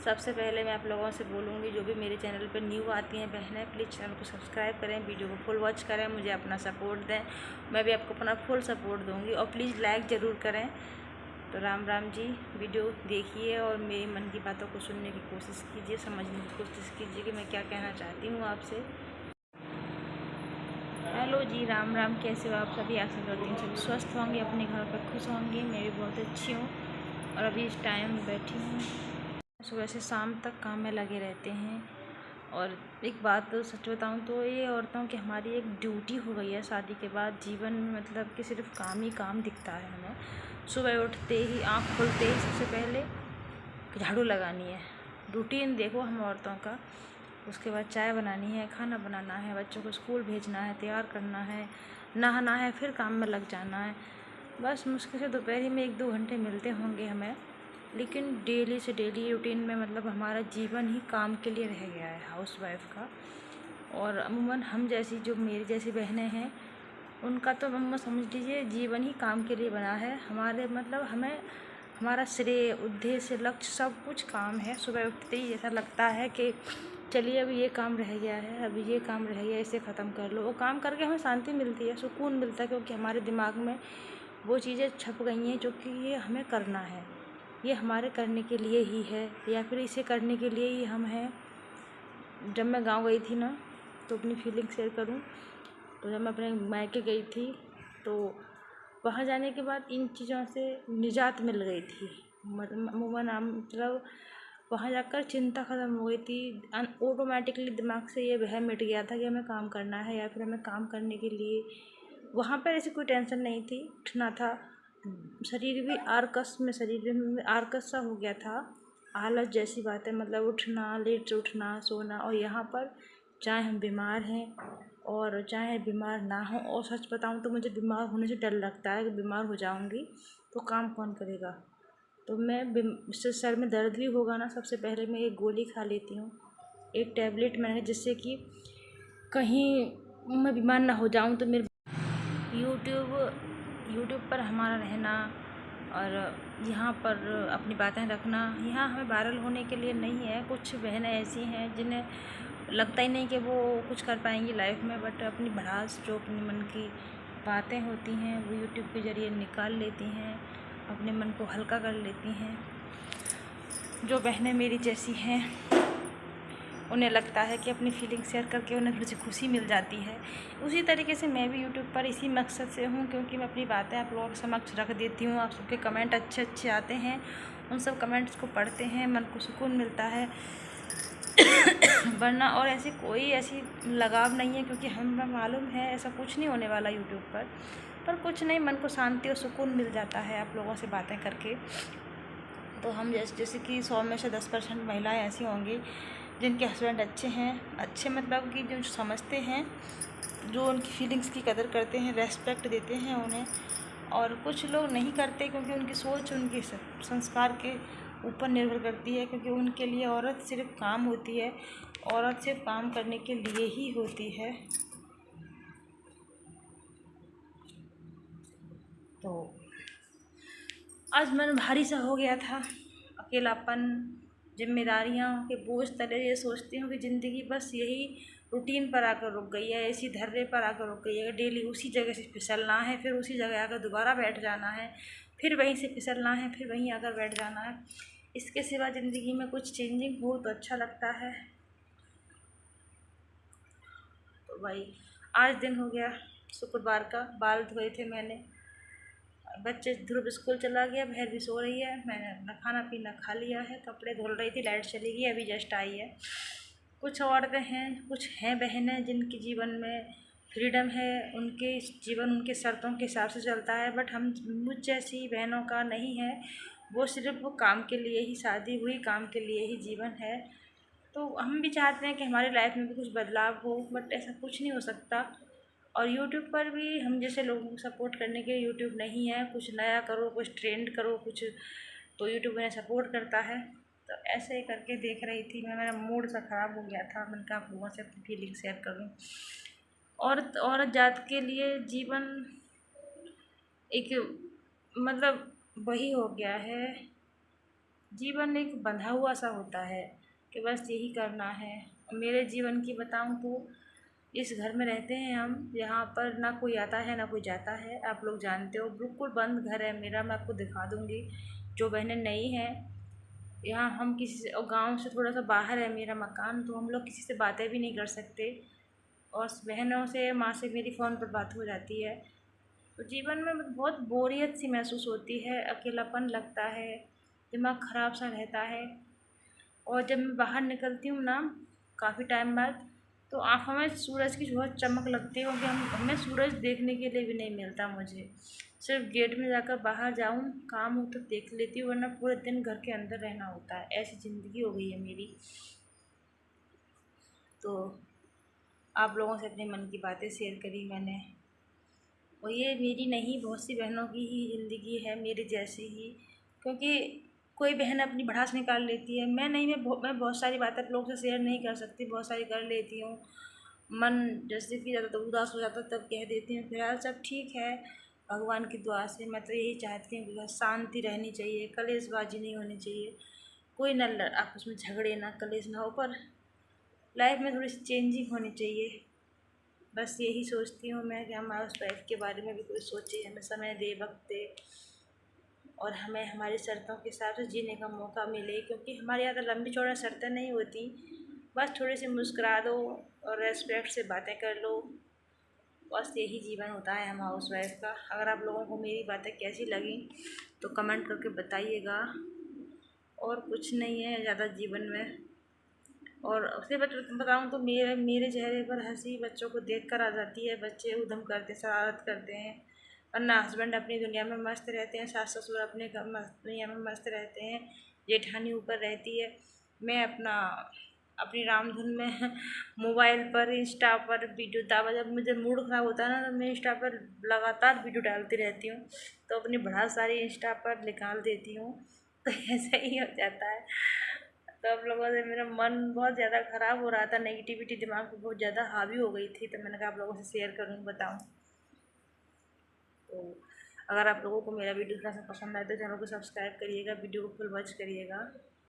सबसे पहले मैं आप लोगों से बोलूँगी, जो भी मेरे चैनल पर न्यू आती हैं बहनें, प्लीज़ चैनल को सब्सक्राइब करें, वीडियो को फुल वॉच करें, मुझे अपना सपोर्ट दें। मैं भी आपको अपना फुल सपोर्ट दूँगी और प्लीज़ लाइक ज़रूर करें। तो राम राम जी, वीडियो देखिए और मेरे मन की बातों को सुनने की कोशिश कीजिए, समझने की कोशिश कीजिए कि मैं क्या कहना चाहती हूँ आपसे। हेलो जी, राम राम, कैसे हो आप सभी? आशा करती हूँ सभी स्वस्थ होंगे, अपने घर पर खुश होंगे। मैं भी बहुत अच्छी हूँ और अभी इस टाइम बैठी हूँ। सुबह से शाम तक काम में लगे रहते हैं। और एक बात तो सच बताऊँ तो ये औरतों की हमारी एक ड्यूटी हो गई है शादी के बाद जीवन में, मतलब कि सिर्फ काम ही काम दिखता है हमें। सुबह उठते ही, आँख खुलते ही सबसे पहले झाड़ू लगानी है। रूटीन देखो हम औरतों का। उसके बाद चाय बनानी है, खाना बनाना है, बच्चों को स्कूल भेजना है, तैयार करना है, नहाना है, फिर काम में लग जाना है। बस मुश्किल से दोपहर में 1-2 घंटे मिलते होंगे हमें, लेकिन डेली से डेली रूटीन में मतलब हमारा जीवन ही काम के लिए रह गया है हाउसवाइफ का। और अमूमन हम जैसी, जो मेरी जैसी बहनें हैं, उनका तो अमूमन समझ लीजिए जीवन ही काम के लिए बना है। हमारे मतलब हमें हमारा श्रेय, उद्देश्य, लक्ष्य सब कुछ काम है। सुबह उठते ही ऐसा लगता है कि चलिए अभी ये काम रह गया है, अभी ये काम रह गया है, इसे ख़त्म कर लो। वो काम करके हमें शांति मिलती है, सुकून मिलता है, क्योंकि हमारे दिमाग में वो चीज़ें छप गई हैं जो कि ये हमें करना है, ये हमारे करने के लिए ही है, या फिर इसे करने के लिए ही हम हैं। जब मैं गाँव गई थी ना, तो अपनी फीलिंग शेयर करूँ तो जब मैं अपने मायके गई थी तो वहाँ जाने के बाद इन चीज़ों से निजात मिल गई थी। अमूमन मतलब वहाँ जाकर चिंता ख़त्म हो गई थी। ऑटोमेटिकली दिमाग से ये वहम मिट गया था कि हमें काम करना है, या फिर हमें काम करने के लिए वहाँ पर ऐसी कोई टेंशन नहीं थी। उठना था, शरीर में आरकस सा हो गया था, आलस जैसी बात है, मतलब उठना, लेट से उठना, सोना। और यहाँ पर चाहे हम बीमार हैं और चाहे बीमार ना हो, और सच बताऊँ तो मुझे बीमार होने से डर लगता है कि बीमार हो जाऊँगी तो काम कौन करेगा। तो मैं इससे सर में दर्द भी होगा ना, सबसे पहले मैं एक गोली खा लेती हूँ, एक टैबलेट मैंने, जिससे कि कहीं मैं बीमार ना हो जाऊँ। तो मेरे यूट्यूब पर हमारा रहना और यहाँ पर अपनी बातें रखना, यहाँ हमें वायरल होने के लिए नहीं है। कुछ बहनें ऐसी हैं जिन्हें लगता ही नहीं कि वो कुछ कर पाएंगी लाइफ में, बट अपनी भड़ास, जो अपने मन की बातें होती हैं, वो यूट्यूब के ज़रिए निकाल लेती हैं, अपने मन को हल्का कर लेती हैं। जो बहनें मेरी जैसी हैं, उन्हें लगता है कि अपनी फीलिंग शेयर करके उन्हें थोड़ी सी खुशी मिल जाती है। उसी तरीके से मैं भी यूट्यूब पर इसी मकसद से हूँ, क्योंकि मैं अपनी बातें आप लोगों के समक्ष रख देती हूँ। आप सबके कमेंट अच्छे अच्छे आते हैं, उन सब कमेंट्स को पढ़ते हैं, मन को सुकून मिलता है। वरना और ऐसी लगाव नहीं है, क्योंकि हमें मालूम है ऐसा कुछ नहीं होने वाला यूट्यूब पर कुछ नहीं, मन को शांति और सुकून मिल जाता है आप लोगों से बातें करके। तो हम जैसे कि 100 में से 10% महिलाएं ऐसी होंगी जिनके हस्बैंड अच्छे हैं, अच्छे मतलब कि जो समझते हैं, जो उनकी फीलिंग्स की कदर करते हैं, रेस्पेक्ट देते हैं उन्हें। और कुछ लोग नहीं करते, क्योंकि उनकी सोच, उनके संस्कार के ऊपर निर्भर करती है, क्योंकि उनके लिए औरत सिर्फ काम होती है, औरत सिर्फ काम करने के लिए ही होती है। तो आज मन भारी सा हो गया था, अकेलापन, जिम्मेदारियाँ के बोझ तले ये सोचती हूँ कि ज़िंदगी बस यही रूटीन पर आकर रुक गई है, इसी धर्रे पर आकर रुक गई है। डेली उसी जगह से फिसलना है, फिर उसी जगह आकर दोबारा बैठ जाना है, फिर वहीं से फिसलना है, फिर वहीं आकर बैठ जाना है। इसके सिवा ज़िंदगी में कुछ चेंजिंग हो तो अच्छा लगता है। तो भाई आज दिन हो गया शुक्रवार का, बाल धोए थे मैंने, बच्चे ध्रुव स्कूल चला गया, बहन भी सो रही है, मैंने अपना खाना पीना खा लिया है, कपड़े धुल रही थी, लाइट चली गई, अभी जस्ट आई है। कुछ औरतें हैं, कुछ हैं बहनें जिनके जीवन में फ्रीडम है, उनके जीवन उनके शर्तों के हिसाब से चलता है, बट मुझ जैसी बहनों का नहीं है। वो सिर्फ वो काम के लिए ही शादी हुई, काम के लिए ही जीवन है। तो हम भी चाहते हैं कि हमारी लाइफ में भी कुछ बदलाव हो, बट ऐसा कुछ नहीं हो सकता। और यूट्यूब पर भी हम जैसे लोगों को सपोर्ट करने के लिए यूट्यूब नहीं है। कुछ नया करो, कुछ ट्रेंड करो, कुछ तो यूट्यूब उन्हें सपोर्ट करता है। तो ऐसे ही करके देख रही थी मैं, मेरा मूड सा ख़राब हो गया था, मैंने कहा आप लोगों से अपनी फीलिंग शेयर करूं। औरत जात के लिए जीवन एक मतलब वही हो गया है, जीवन एक बंधा हुआ सा होता है कि बस यही करना है। मेरे जीवन की बताऊं तो इस घर में रहते हैं हम, यहाँ पर ना कोई आता है ना कोई जाता है। आप लोग जानते हो बिल्कुल बंद घर है मेरा। मैं आपको दिखा दूँगी, जो बहनें नई हैं यहाँ, हम किसी से, और गाँव से थोड़ा सा बाहर है मेरा मकान, तो हम लोग किसी से बातें भी नहीं कर सकते। और बहनों से, माँ से मेरी फ़ोन पर बात हो जाती है। तो जीवन में बहुत बोरियत सी महसूस होती है, अकेलापन लगता है, दिमाग ख़राब सा रहता है। और जब मैं बाहर निकलती हूँ ना काफ़ी टाइम बाद, तो आँखों में सूरज की बहुत चमक लगती है, क्योंकि हमें सूरज देखने के लिए भी नहीं मिलता। मुझे सिर्फ गेट में जाकर बाहर जाऊँ, काम हो तो देख लेती हूँ, वरना पूरे दिन घर के अंदर रहना होता है। ऐसी ज़िंदगी हो गई है मेरी। तो आप लोगों से अपने मन की बातें शेयर करी मैंने, और ये मेरी नहीं, बहुत सी बहनों की ही ज़िंदगी है मेरे जैसी ही। क्योंकि कोई बहन अपनी भड़ास निकाल लेती है, मैं नहीं। मैं बहुत सारी बातें आप लोगों से शेयर नहीं कर सकती, बहुत सारी कर लेती हूँ। मन जैसे कि ज़्यादा तो उदास हो जाता तब कह देती हूँ। फिलहाल सब ठीक है भगवान की दुआ से। मैं तो यही चाहती हूँ कि बस शांति रहनी चाहिए, कलेशबाजी नहीं होनी चाहिए, कोई ना आपस में झगड़े ना कलेश ना हो, पर लाइफ में थोड़ी सी चेंजिंग होनी चाहिए। बस यही सोचती हूँ मैं कि हम हाउस वाइफ के बारे में भी कोई सोचे, हमें समय दे, वक्त दे, और हमें हमारी शर्तों के हिसाब से जीने का मौका मिले। क्योंकि हमारे यहाँ तो लंबी चौड़ा शर्तें नहीं होती, बस थोड़ी सी मुस्कुरा दो और रेस्पेक्ट से बातें कर लो। बस यही जीवन होता है हम हाउस वाइफ का। अगर आप लोगों को मेरी बातें कैसी लगी तो कमेंट करके बताइएगा। और कुछ नहीं है ज़्यादा जीवन में। और उसे बताऊँ तो मेरे मेरे चेहरे पर हंसी बच्चों को देखकर आ जाती है। बच्चे उधम करते, शरारत करते हैं, वरना हस्बैंड अपनी दुनिया में मस्त रहते हैं, सास ससुर अपने घर दुनिया में मस्त रहते हैं, जेठानी ऊपर रहती है, मैं अपनी रामधुन में मोबाइल पर इंस्टा पर वीडियो दावा। जब मुझे मूड ख़राब होता है ना, तो मैं इंस्टा पर लगातार वीडियो डालती रहती हूँ, तो अपनी भड़ास सारी इंस्टा पर निकाल देती हूँ। तो ऐसा ही हो जाता है। तो आप लोगों से मेरा मन बहुत ज़्यादा ख़राब हो रहा था, नेगेटिविटी दिमाग पे बहुत ज़्यादा हावी हो गई थी, तो मैंने कहा आप लोगों से शेयर करूँ, बताऊँ। तो अगर आप लोगों को मेरा वीडियो थोड़ा सा पसंद आए तो चैनल को सब्सक्राइब करिएगा, वीडियो को फुल वॉच करिएगा।